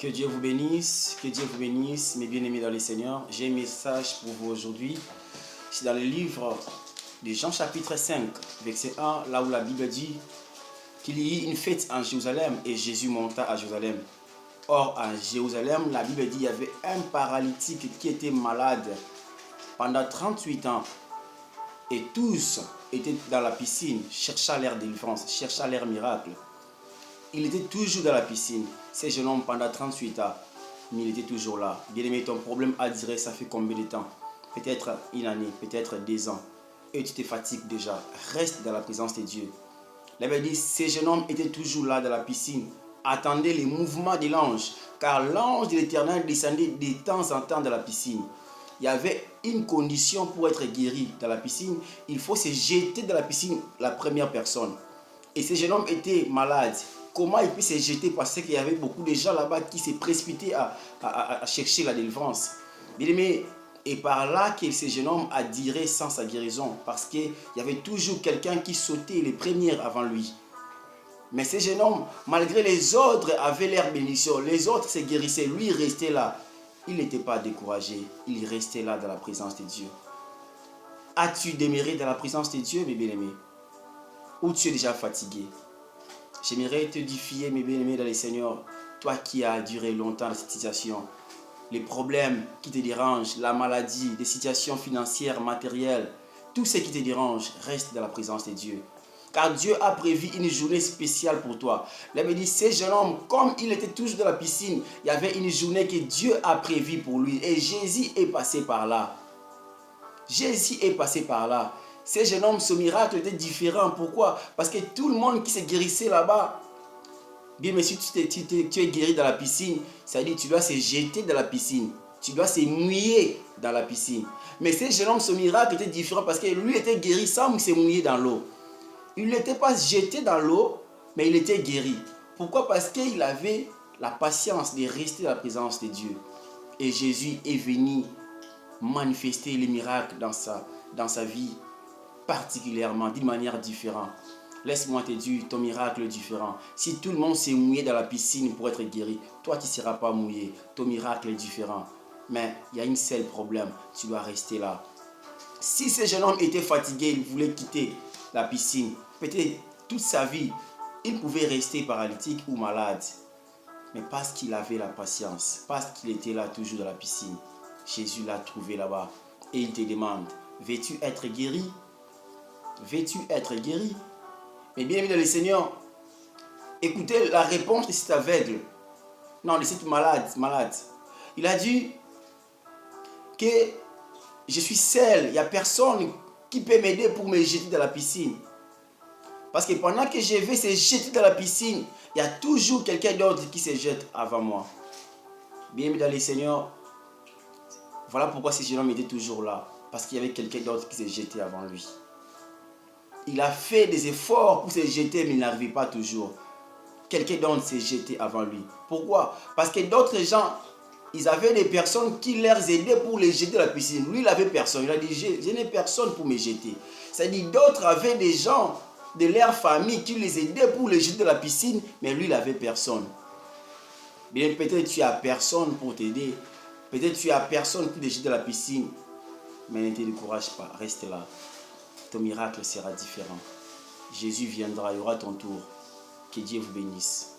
Que Dieu vous bénisse, mes bien-aimés dans le Seigneur. J'ai un message pour vous aujourd'hui. C'est dans le livre de Jean chapitre 5, verset 1, là où la Bible dit qu'il y eut une fête en Jérusalem et Jésus monta à Jérusalem. Or, à Jérusalem, la Bible dit qu'il y avait un paralytique qui était malade pendant 38 ans. Et tous étaient dans la piscine, cherchant l'air de délivrance, cherchant l'air miracle. Il était toujours dans la piscine, ce jeune homme, pendant 38 ans. Mais il était toujours là. Bien-aimé, ton problème à dire, ça fait combien de temps? Peut-être une année, peut-être 2 ans. Et tu te fatigues déjà. Reste dans la présence de Dieu. La Bible dit, ce jeune homme était toujours là dans la piscine. Attendez les mouvements de l'ange. Car l'ange de l'Éternel descendait de temps en temps dans la piscine. Il y avait une condition pour être guéri dans la piscine. Il faut se jeter dans la piscine, la première personne. Et ce jeune homme était malade. Comment il peut se jeter? Parce qu'il y avait beaucoup de gens là-bas qui se précipitaient à chercher la délivrance. Bien-aimé, et par là que ce jeune homme a diré sans sa guérison. Parce qu'il y avait toujours quelqu'un qui sautait les premiers avant lui. Mais ce jeune homme, malgré les autres, avait l'air bénédiction. Les autres se guérissaient. Lui, il restait là. Il n'était pas découragé. Il restait là dans la présence de Dieu. As-tu demeuré dans la présence de Dieu, mes bien-aimés? Ou tu es déjà fatigué? J'aimerais te défier, mes bien-aimés dans le Seigneur, toi qui as duré longtemps dans cette situation, les problèmes qui te dérangent, la maladie, les situations financières, matérielles, tout ce qui te dérange, reste dans la présence de Dieu. Car Dieu a prévu une journée spéciale pour toi. Là, il dit, ce jeune homme, comme il était toujours dans la piscine, il y avait une journée que Dieu a prévue pour lui. Et Jésus est passé par là. Jésus est passé par là. Ce jeune homme, ce miracle était différent. Pourquoi? Parce que tout le monde qui se guérissait là-bas, bien, mais si tu es guéri dans la piscine, ça veut dire que tu dois se jeter dans la piscine. Tu dois se mouiller dans la piscine. Mais ce jeune homme, ce miracle était différent parce que lui était guéri sans se mouiller dans l'eau. Il n'était pas jeté dans l'eau, mais il était guéri. Pourquoi? Parce qu'il avait la patience de rester dans la présence de Dieu. Et Jésus est venu manifester les miracles dans sa vie, particulièrement, d'une manière différente. Laisse-moi te dire, ton miracle est différent. Si tout le monde s'est mouillé dans la piscine pour être guéri, toi tu ne seras pas mouillé. Ton miracle est différent. Mais il y a un seul problème, tu dois rester là. Si ce jeune homme était fatigué, il voulait quitter la piscine, peut-être toute sa vie, il pouvait rester paralytique ou malade. Mais parce qu'il avait la patience, parce qu'il était là toujours dans la piscine, Jésus l'a trouvé là-bas. Et il te demande, veux-tu être guéri? Veux-tu être guéri? Mais bien aimé dans le Seigneur, écoutez la réponse de cet aveugle. Non, de cet malade. Il a dit que je suis seul, il n'y a personne qui peut m'aider pour me jeter dans la piscine. Parce que pendant que je vais se jeter dans la piscine, il y a toujours quelqu'un d'autre qui se jette avant moi. Bien aimé dans le Seigneur, voilà pourquoi ce jeune homme était toujours là. Parce qu'il y avait quelqu'un d'autre qui s'est jeté avant lui. Il a fait des efforts pour se jeter, mais il n'arrivait pas toujours. Quelqu'un d'autre s'est jeté avant lui. Pourquoi? Parce que d'autres gens, ils avaient des personnes qui les aidaient pour les jeter dans la piscine. Lui, il n'avait personne. Il a dit, je n'ai personne pour me jeter. C'est-à-dire, d'autres avaient des gens de leur famille qui les aidaient pour les jeter dans la piscine, mais lui, il n'avait personne. Bien, peut-être tu n'as personne pour t'aider. Peut-être tu n'as personne pour te jeter dans la piscine. Mais ne te décourage pas, reste là. Ton miracle sera différent. Jésus viendra, il y aura ton tour. Que Dieu vous bénisse.